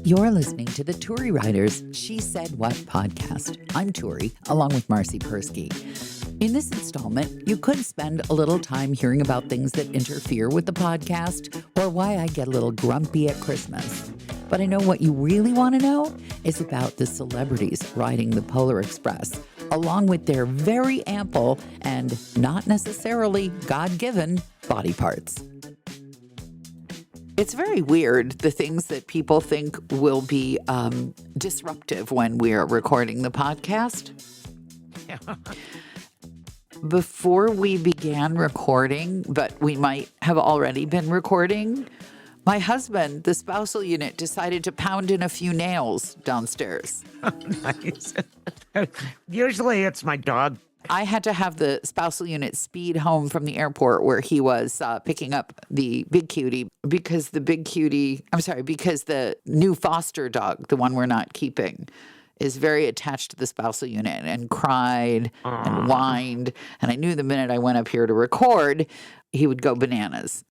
You're listening to the Turi Ryder's She Said What podcast. I'm Turi, along with Marci Persky. In this installment, you could spend a little time hearing about things that interfere with the podcast or why I get a little grumpy at Christmas. But I know what you really want to know is about the celebrities riding the Polar Express, along with their very ample and not necessarily God-given body parts. It's very weird, the things that people think will be disruptive when we are recording the podcast. Before we began recording, but we might have already been recording, my husband, the spousal unit, decided to pound in a few nails downstairs. Nice. Usually it's my dog. I had to have the spousal unit speed home from the airport where he was picking up the big cutie because the new foster dog, the one we're not keeping, is very attached to the spousal unit and cried and whined. And I knew the minute I went up here to record, he would go bananas.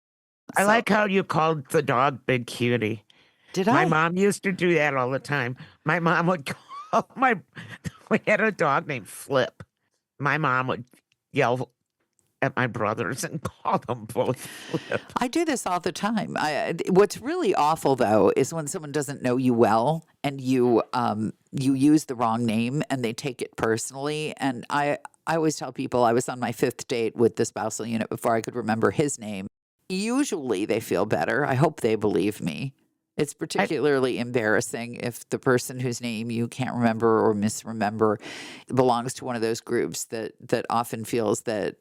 I like how you called the dog Big Cutie. Did I? My mom used to do that all the time. My mom would call we had a dog named Flip. My mom would yell at my brothers and call them both Flip. I do this all the time. What's really awful, though, is when someone doesn't know you well and you use the wrong name and they take it personally. And I always tell people I was on my 5th date with the spousal unit before I could remember his name. Usually they feel better. I hope they believe me. It's particularly embarrassing if the person whose name you can't remember or misremember belongs to one of those groups that often feels that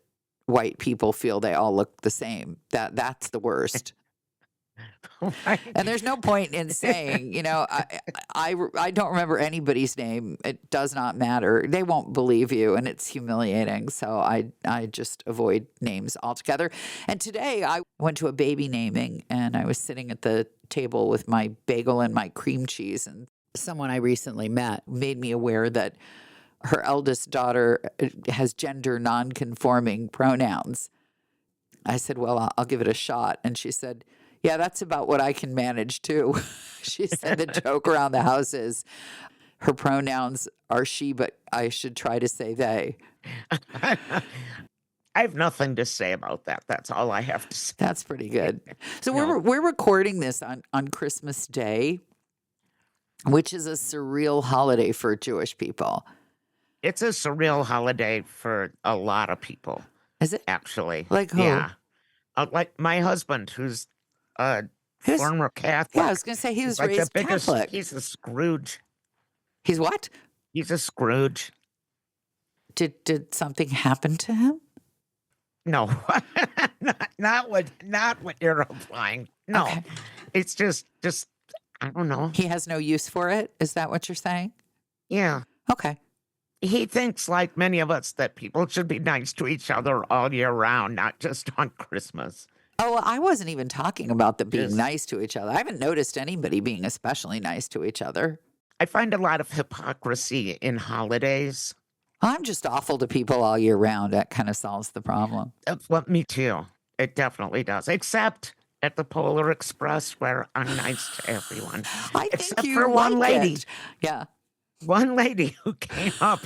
white people feel they all look the same. That's the worst. And there's no point in saying, I don't remember anybody's name. It does not matter. They won't believe you, and it's humiliating. So I just avoid names altogether. And today I went to a baby naming, and I was sitting at the table with my bagel and my cream cheese, and someone I recently met made me aware that her eldest daughter has gender non-conforming pronouns. I said, well, I'll give it a shot. And she said, yeah, that's about what I can manage, too. She said the joke around the house is her pronouns are she, but I should try to say they. I have nothing to say about that. That's all I have to say. That's pretty good. So we're recording this on Christmas Day, which is a surreal holiday for Jewish people. It's a surreal holiday for a lot of people. Is it? Actually. Like who? Yeah. Like my husband, who's former Catholic. Yeah, I was going to say he was like raised Catholic. He's a Scrooge. He's what? He's a Scrooge. Did something happen to him? No, not what you're implying. No, Okay. It's just I don't know. He has no use for it? Is that what you're saying? Yeah. Okay. He thinks, like many of us, that people should be nice to each other all year round, not just on Christmas. Oh, well, I wasn't even talking about them being Yes. nice to each other. I haven't noticed anybody being especially nice to each other. I find a lot of hypocrisy in holidays. I'm just awful to people all year round. That kind of solves the problem. Well, me too. It definitely does. Except at the Polar Express, where I'm nice to everyone. I think Except you for one like lady. it. Yeah. One lady who came up.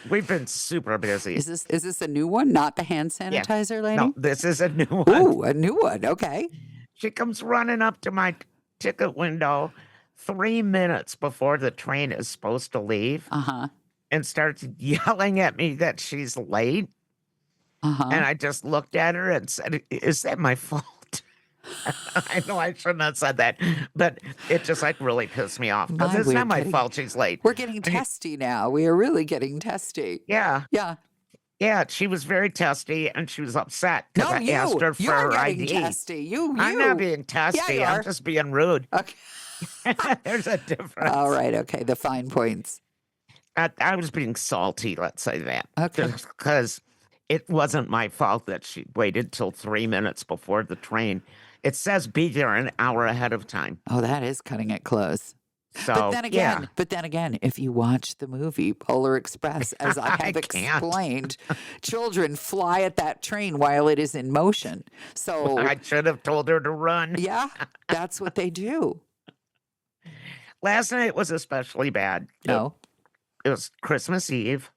We've been super busy. Is this a new one? Not the hand sanitizer lady? No, this is a new one. Ooh, a new one. Okay. She comes running up to my ticket window 3 minutes before the train is supposed to leave Uh-huh. and starts yelling at me that she's late. Uh-huh. And I just looked at her and said, is that my fault? I know I shouldn't have said that, but it just really pissed me off because it's not my fault she's late. We're getting testy now. We are really getting testy. Yeah. Yeah. Yeah, she was very testy and she was upset No, because I asked her for You're her getting ID. testy. You. I'm not being testy. Yeah, you are. I'm just being rude. Okay. There's a difference. All right. Okay. The fine points. I was being salty, let's say that. Okay. Because it wasn't my fault that she waited till 3 minutes before the train. It says be there an hour ahead of time. Oh, that is cutting it close. So, But then yeah. again, if you watch the movie Polar Express, as I have explained, children fly at that train while it is in motion. So I should have told her to run. yeah, that's what they do. Last night was especially bad. No. It was Christmas Eve,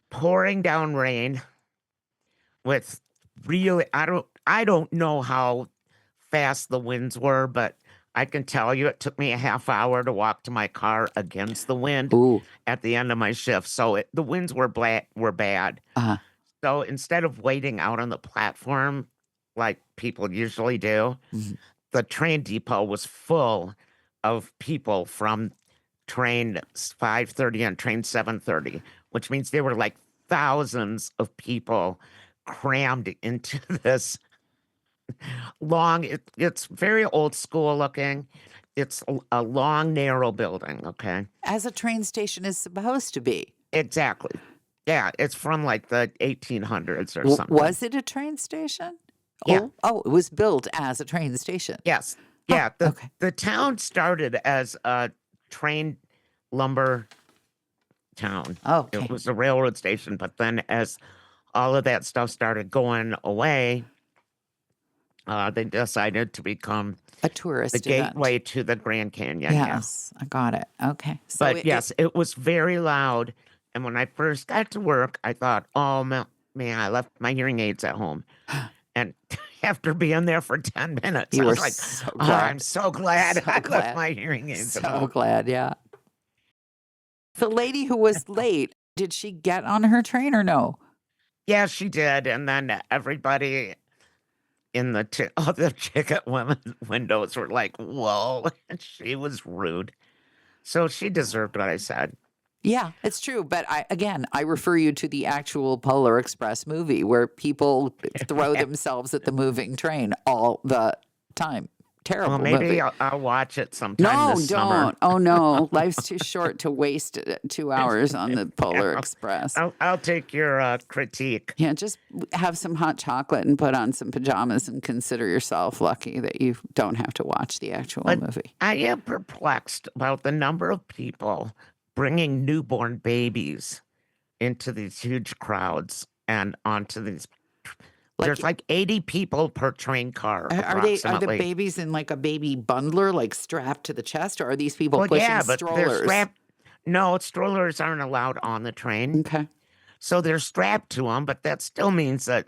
pouring down rain with really I don't know how fast the winds were, but I can tell you it took me a half hour to walk to my car against the wind Ooh. at the end of my shift. So the winds were bad. Uh-huh. So instead of waiting out on the platform like people usually do, Mhm. the train depot was full of people from train 5:30 and train 7:30, which means there were like thousands of people crammed into this long. It's very old school looking. It's a long, narrow building. Okay, As a train station is supposed to be. exactly. Yeah, it's from like the 1800s or something. Was it a train station? Yeah. Oh, it was built as a train station. Yes. Oh, Yeah. okay. The town started as a train lumber town. Oh, okay. It was a railroad station, but then as all of that stuff started going away, they decided to become A tourist the event. gateway to the Grand Canyon. Yes, I got it. Okay. So But yes, it was very loud. And when I first got to work, I thought, oh man, I left my hearing aids at home. And after being there for 10 minutes, You I were was like, so oh, glad. I'm so glad So I glad. left my hearing aids at So home. glad, yeah. The lady who was late, did she get on her train or no? Yeah, she did. And then everybody in the other ticket windows were like, whoa, she was rude. So she deserved what I said. Yeah, it's true. But I refer you to the actual Polar Express movie where people throw themselves at the moving train all the time. Terrible Well, maybe movie. I'll watch it sometime No, this don't. summer. Oh no, life's too short to waste 2 hours on the Polar Express. I'll take your critique. Yeah, just have some hot chocolate and put on some pajamas and consider yourself lucky that you don't have to watch the actual movie. I am perplexed about the number of people bringing newborn babies into these huge crowds and onto these. There's like 80 people per train car. Are the approximately. babies in like a baby bundler, like strapped to the chest, or are these people Well, pushing yeah, but they're strollers? strapped. No, strollers aren't allowed on the train. Okay. So they're strapped to them, but that still means that,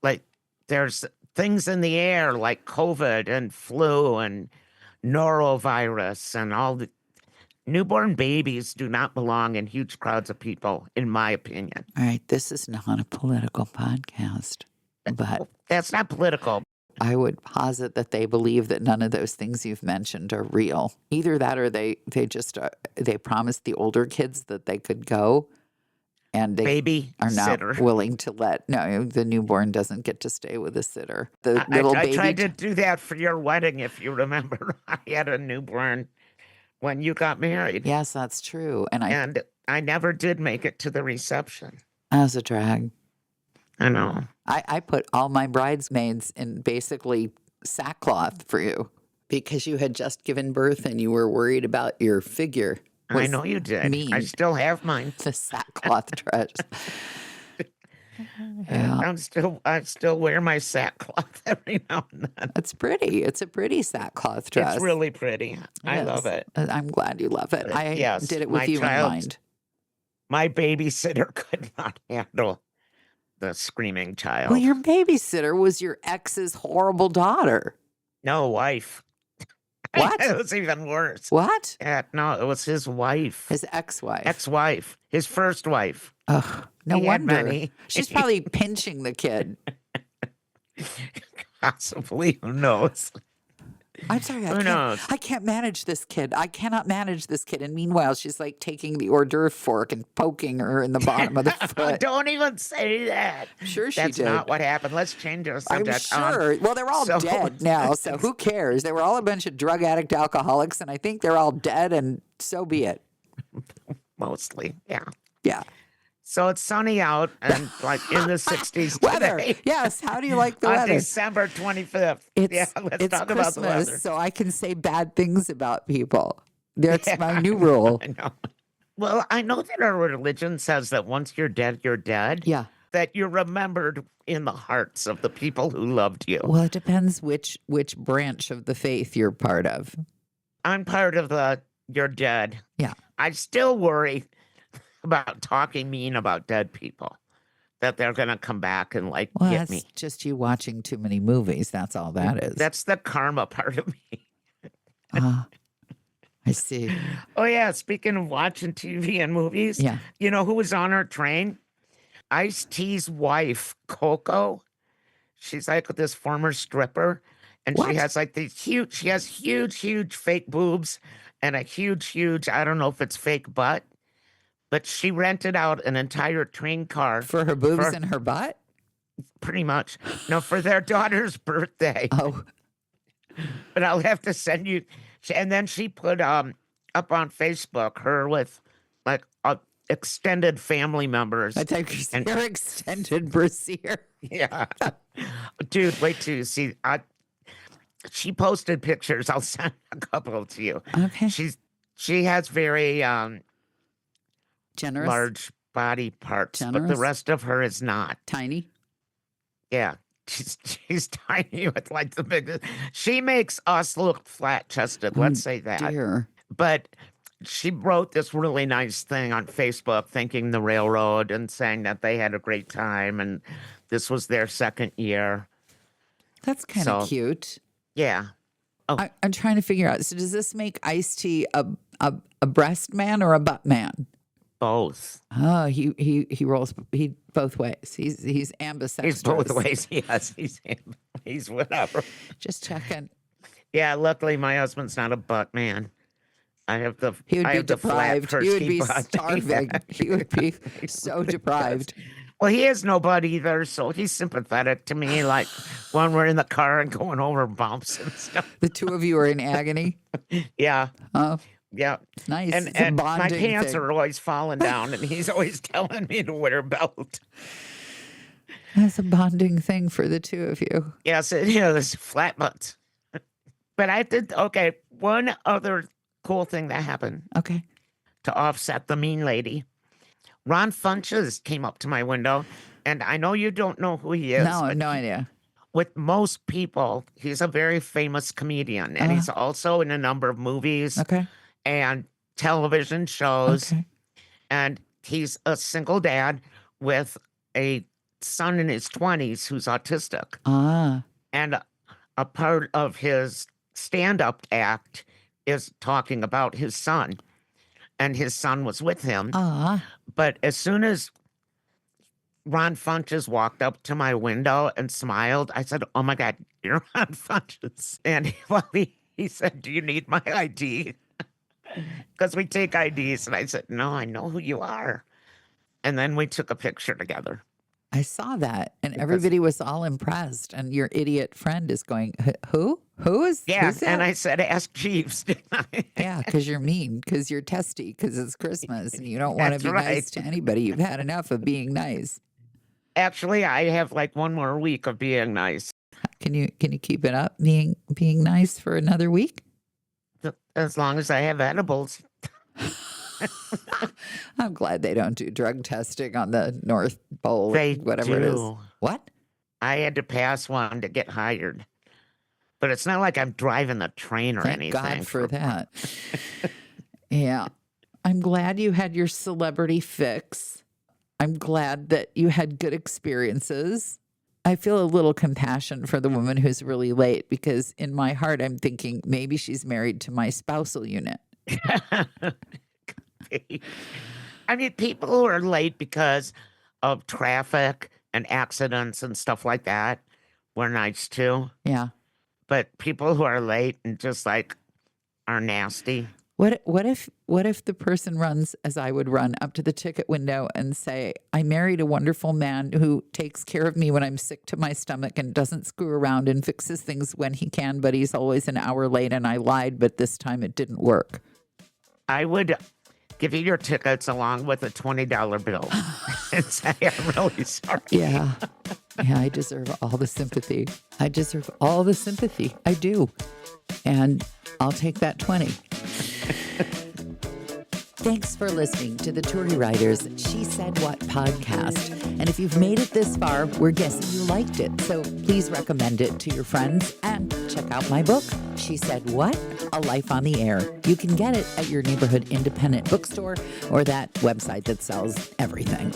like, there's things in the air like COVID and flu and norovirus and all the newborn babies do not belong in huge crowds of people, in my opinion. All right, this is not a political podcast, but That's not political. I would posit that they believe that none of those things you've mentioned are real. Either that, or they just they promised the older kids that they could go, and they Baby are not sitter. willing to let. No, the newborn doesn't get to stay with a sitter. The I little baby. tried to do that for your wedding, if you remember. I had a newborn when you got married. Yes, that's true. And I never did make it to the reception. that was a drag. I know. I put all my bridesmaids in basically sackcloth for you because you had just given birth and you were worried about your figure. I know you did. mean. I still have mine. The sackcloth dress. Yeah, I still wear my sackcloth every now and then. it's pretty. It's a pretty sackcloth dress. It's really pretty. I love Yes. it. I'm glad you love it. I Yes, did it with my you in child- mind. My babysitter could not handle the screaming child. Well, your babysitter was your ex's horrible daughter. No, wife. What? It was even worse. What? Yeah, no, it was his wife. His ex-wife. Ex-wife. His first wife. Ugh, no He had wonder. many. She's probably pinching the kid. Possibly. Who knows? I'm sorry, Who knows? I can't manage this kid. I cannot manage this kid. And meanwhile, she's like taking the hors d'oeuvre fork and poking her in the bottom of the foot. Don't even say that. I'm sure she That's did. not what happened. Let's change our I'm subject. sure. Well, they're all so- dead now, so who cares? They were all a bunch of drug addict alcoholics, and I think they're all dead, and so be it. Mostly, yeah. Yeah. So it's sunny out and like in the 60s Weather. today. Yes. How do you like the On weather? December 25th. It's, Yeah, let's it's talk Christmas, about the weather. so I can say bad things about people. That's Yeah. my new rule. I know. Well, I know that our religion says that once you're dead, you're dead. Yeah. That you're remembered in the hearts of the people who loved you. Well, it depends which branch of the faith you're part of. I'm part of the you're dead. Yeah. I still worry about talking mean about dead people, that they're going to come back and like Well, get that's me. just you watching too many movies. That's all that is. That's the karma part of me. Ah, I see. Oh, yeah. Speaking of watching TV and movies, Yeah. you know who was on our train? Ice-T's wife, Coco. She's like this former stripper. And she What? has like she has huge fake boobs and a huge, I don't know if it's fake butt, but she rented out an entire train car For her boobs for and her butt? pretty much. No, for their daughter's birthday. Oh, But I'll have to send you. And then she put up on Facebook her with like extended family members. I think you're extended brassiere. Yeah, dude, wait till you see. She posted pictures. I'll send a couple to you. Okay. She has very Generous? large body parts, but the Generous? rest of her is not. Tiny? Yeah. She's tiny with like the biggest. She makes us look flat chested. Let's say that. Dear. But she wrote this really nice thing on Facebook thanking the railroad and saying that they had a great time and this was their second year. That's kind of So- cute. Yeah. I'm trying to figure out. So does this make Ice-T a breast man or a butt man? Both. Oh, he rolls both ways. He's ambidextrous. He's both ways. Yes. He's whatever. Just checking. Yeah. Luckily, my husband's not a butt man. I have the. He would I be have the flat, deprived. He would perky be butt. starving. He would be so deprived. Well, he has no butt either, so he's sympathetic to me. Like when we're in the car and going over bumps and stuff. The two of you are in agony. Yeah. Oh, Yeah. nice. It's a And my bonding pants thing. are always falling down, and he's always telling me to wear a belt. That's a bonding thing for the two of you. Yes, it is. Flat butts. But I did, okay, one other cool thing that happened Okay. to offset the mean lady. Ron Funches came up to my window, and I know you don't know who he is. No, I have but no idea. with most people, he's a very famous comedian, and he's also in a number of movies Okay. and television shows. Okay. And he's a single dad with a son in his 20s who's autistic. Ah. And a part of his stand-up act is talking about his son. And his son was with him. Ah. But as soon as Ron Funches walked up to my window and smiled, I said, "Oh my God, you're Ron Funches." And he said, "Do you need my ID?" Because we take IDs. And I said, "No, I know who you are." And then we took a picture together. I saw that, and everybody was all impressed. And your idiot friend is going, "Who? Who is? Yeah. who's that?" And I said, "Ask Jeeves." Didn't I? Yeah, because you're mean, because you're testy, because it's Christmas, and you don't want to That's be nice right. to anybody. You've had enough of being nice. Actually, I have like one more week of being nice. Can you keep it up, being nice for another week? As long as I have edibles. I'm glad they don't do drug testing on the North Pole, They whatever it is. do. What? I had to pass one to get hired. But it's not like I'm driving the train or Thank anything. God for that. Yeah. I'm glad you had your celebrity fix. I'm glad that you had good experiences. I feel a little compassion for the woman who's really late because in my heart, I'm thinking maybe she's married to my spousal unit. I mean, people who are late because of traffic and accidents and stuff like that, we're nice too. Yeah. But people who are late and just like are nasty. What if the person runs as I would run up to the ticket window and say, "I married a wonderful man who takes care of me when I'm sick to my stomach and doesn't screw around and fixes things when he can, but he's always an hour late and I lied, but this time it didn't work." I would give you your tickets along with a $20 bill and say, "I'm really sorry." Yeah. Yeah, I deserve all the sympathy. I deserve all the sympathy. I do. And I'll take that 20. Thanks for listening to the Turi Ryder's She Said What podcast. And if you've made it this far, we're guessing you liked it. So please recommend it to your friends and check out my book, She Said What? A Life on the Air. You can get it at your neighborhood independent bookstore or that website that sells everything.